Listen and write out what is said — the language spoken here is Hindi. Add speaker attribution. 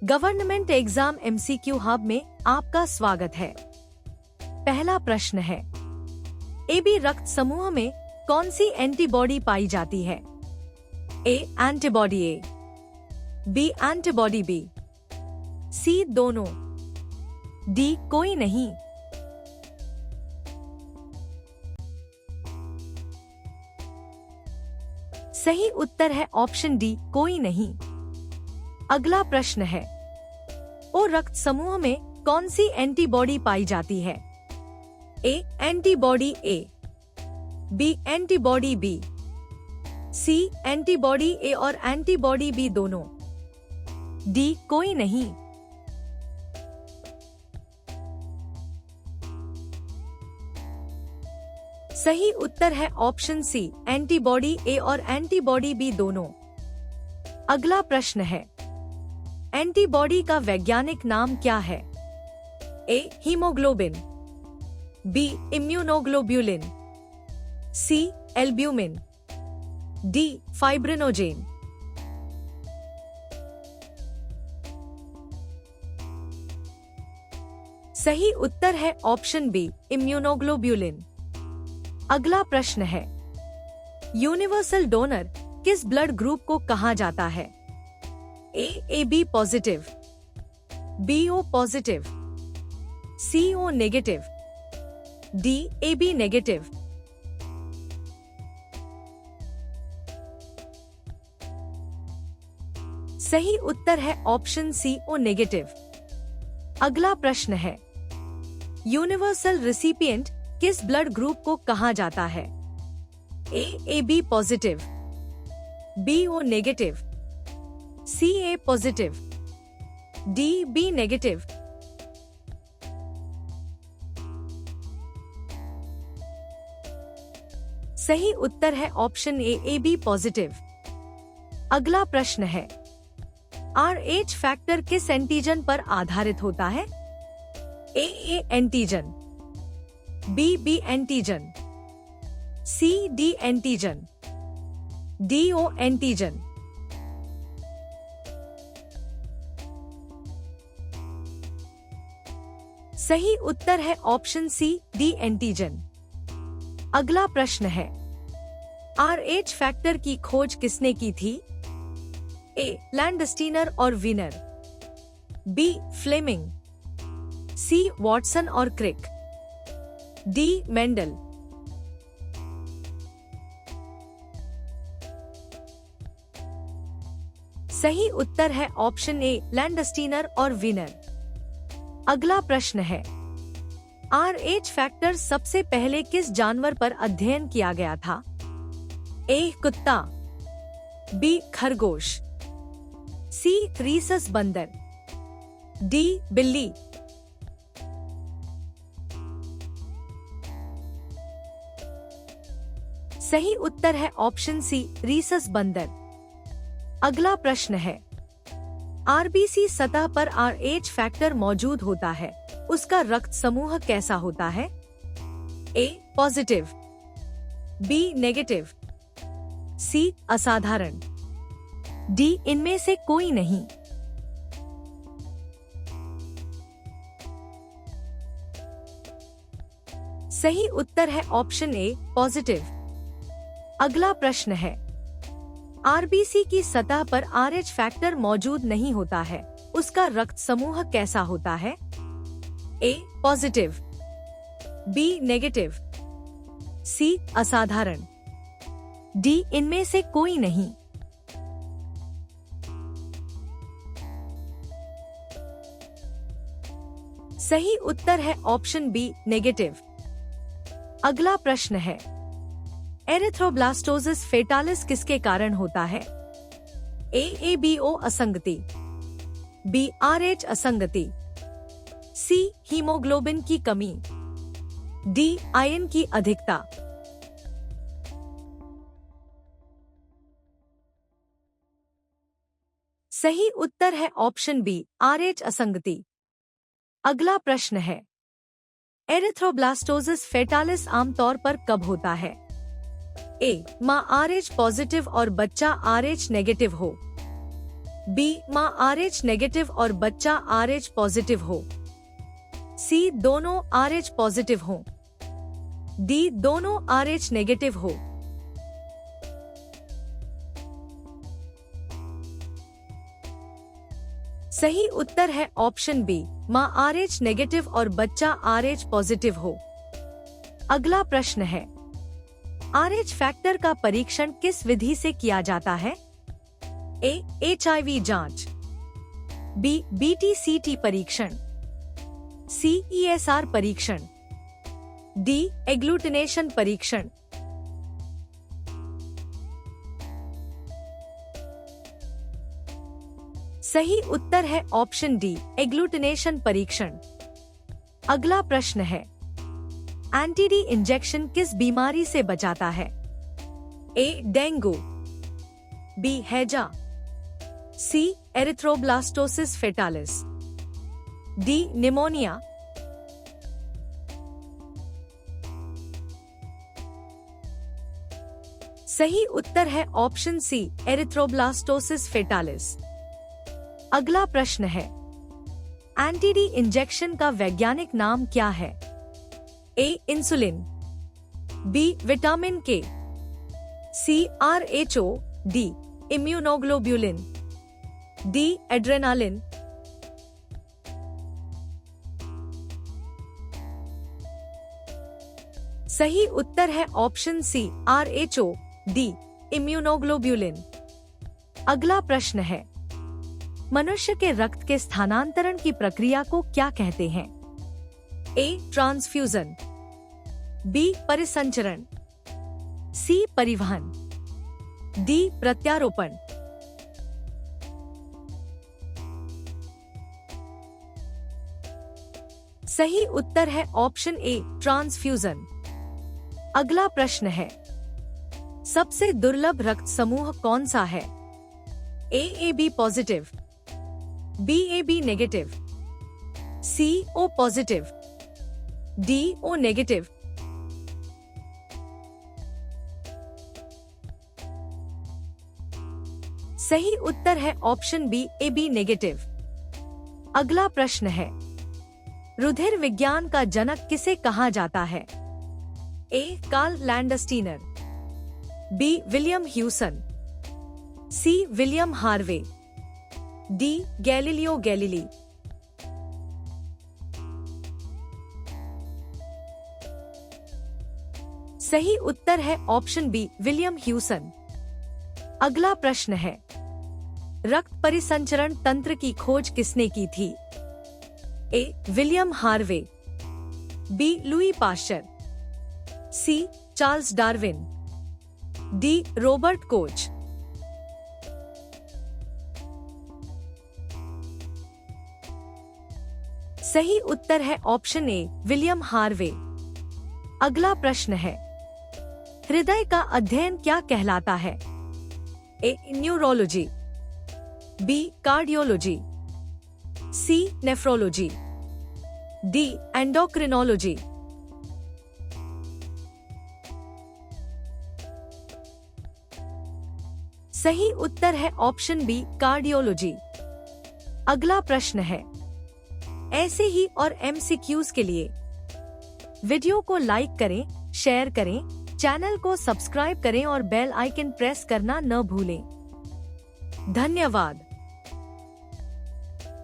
Speaker 1: गवर्नमेंट एग्जाम एमसीक्यू हब में आपका स्वागत है। पहला प्रश्न है, एबी रक्त समूह में कौन सी एंटीबॉडी पाई जाती है? A antibody A, B antibody B, C दोनों, डी कोई नहीं। सही उत्तर है ऑप्शन डी कोई नहीं। अगला प्रश्न है, ओ रक्त समूह में कौन सी एंटीबॉडी पाई जाती है? A antibody A, B antibody B, C antibody A और एंटीबॉडी बी दोनों, डी कोई नहीं। सही उत्तर है ऑप्शन सी एंटीबॉडी ए और एंटीबॉडी बी दोनों। अगला प्रश्न है, एंटीबॉडी का वैज्ञानिक नाम क्या है? A haemoglobin, B immunoglobulin, C albumin, D fibrinogen. सही उत्तर है ऑप्शन बी इम्यूनोग्लोब्यूलिन। अगला प्रश्न है, यूनिवर्सल डोनर किस ब्लड ग्रुप को कहा जाता है? A B positive, B O positive, C O negative, D A B negative. सही उत्तर है ऑप्शन सी ओ नेगेटिव। अगला प्रश्न है, यूनिवर्सल रिसिपिएंट किस ब्लड ग्रुप को कहा जाता है? A B positive, B O negative, C A positive, D B negative. सही उत्तर है ऑप्शन ए बी पॉजिटिव। अगला प्रश्न है, RH फैक्टर किस एंटीजन पर आधारित होता है? A antigen, B antigen, C D antigen, D O antigen. सही उत्तर है ऑप्शन सी डी एंटीजन। अगला प्रश्न है, RH फैक्टर की खोज किसने की थी? ए लैंडस्टीनर और वीनर, बी फ्लेमिंग, सी वॉटसन और क्रिक, डी मेंडल। सही उत्तर है ऑप्शन ए लैंडस्टीनर और वीनर। अगला प्रश्न है, RH फैक्टर सबसे पहले किस जानवर पर अध्ययन किया गया था? ए कुत्ता, बी खरगोश, सी रीसस बंदर, डी बिल्ली। सही उत्तर है ऑप्शन सी रीसस बंदर। अगला प्रश्न है, आरबीसी सतह पर RH फैक्टर मौजूद होता है, उसका रक्त समूह कैसा होता है? ए पॉजिटिव, बी नेगेटिव, सी असाधारण, डी इनमें से कोई नहीं। सही उत्तर है ऑप्शन ए पॉजिटिव। अगला प्रश्न है, आरबीसी की सतह पर RH फैक्टर मौजूद नहीं होता है, उसका रक्त समूह कैसा होता है? ए पॉजिटिव, बी नेगेटिव, सी असाधारण, डी इनमें से कोई नहीं। सही उत्तर है ऑप्शन बी नेगेटिव। अगला प्रश्न है, एरिथ्रोब्लास्टोसिस फेटालिस किसके कारण होता है? ए बी ओ असंगति, बी RH असंगति, सी हीमोग्लोबिन की कमी, डी आयरन की अधिकता। सही उत्तर है ऑप्शन बी RH असंगति। अगला प्रश्न है, एरिथ्रोब्लास्टोसिस फेटालिस आमतौर पर कब होता है? ए मां RH पॉजिटिव और बच्चा RH नेगेटिव हो, बी माँ RH नेगेटिव और बच्चा RH पॉजिटिव हो, सी दोनों RH पॉजिटिव हो, डी दोनों RH नेगेटिव हो। सही उत्तर है ऑप्शन बी, माँ RH नेगेटिव और बच्चा RH पॉजिटिव हो। अगला प्रश्न है, RH फैक्टर का परीक्षण किस विधि से किया जाता है? ए HIV जांच, बी BT-CT परीक्षण, सी ESR परीक्षण, डी एग्लूटिनेशन परीक्षण। सही उत्तर है ऑप्शन डी, एग्लूटिनेशन परीक्षण। अगला प्रश्न है, एंटी-डी इंजेक्शन किस बीमारी से बचाता है? ए डेंगू, बी हैजा, सी एरिथ्रोब्लास्टोसिस फेटालिस, डी निमोनिया। सही उत्तर है ऑप्शन सी, एरिथ्रोब्लास्टोसिस फेटालिस। अगला प्रश्न है, एंटी-डी इंजेक्शन का वैज्ञानिक नाम क्या है? ए इंसुलिन, बी विटामिन के, सी RH, D immunoglobulin, D adrenaline. सही उत्तर है option C, RH, D immunoglobulin. अगला प्रश्न है, मनुष्य के रक्त के स्थानांतरण की प्रक्रिया को क्या कहते हैं? ए ट्रांसफ्यूजन, बी परिसंचरण, सी परिवहन, डी प्रत्यारोपण। सही उत्तर है ऑप्शन ए, ट्रांसफ्यूजन। अगला प्रश्न है, सबसे दुर्लभ रक्त समूह कौन सा है? A AB positive, B AB negative, C O positive, D O negative. सही उत्तर है ऑप्शन बी, AB नेगेटिव। अगला प्रश्न है, रुधिर विज्ञान का जनक किसे कहा जाता है? A Karl Landsteiner, B William Hewson, C William Harvey, D Galileo Galilei. सही उत्तर है ऑप्शन बी, विलियम ह्यूसन। अगला प्रश्न है, रक्त परिसंचरण तंत्र की खोज किसने की थी? A William Harvey, B Louis Pasteur, C Charles Darwin, D Robert Koch. सही उत्तर है ऑप्शन ए, विलियम हार्वे। अगला प्रश्न है, हृदय का अध्ययन क्या कहलाता है? ए न्यूरोलॉजी, बी कार्डियोलॉजी, सी नेफ्रोलॉजी, डी एंडोक्रिनोलॉजी। सही उत्तर है ऑप्शन बी, कार्डियोलॉजी। अगला प्रश्न है, ऐसे ही और MCQs के लिए वीडियो को लाइक करें, शेयर करें, चैनल को सब्सक्राइब करें और बेल आइकन प्रेस करना न भूलें। धन्यवाद।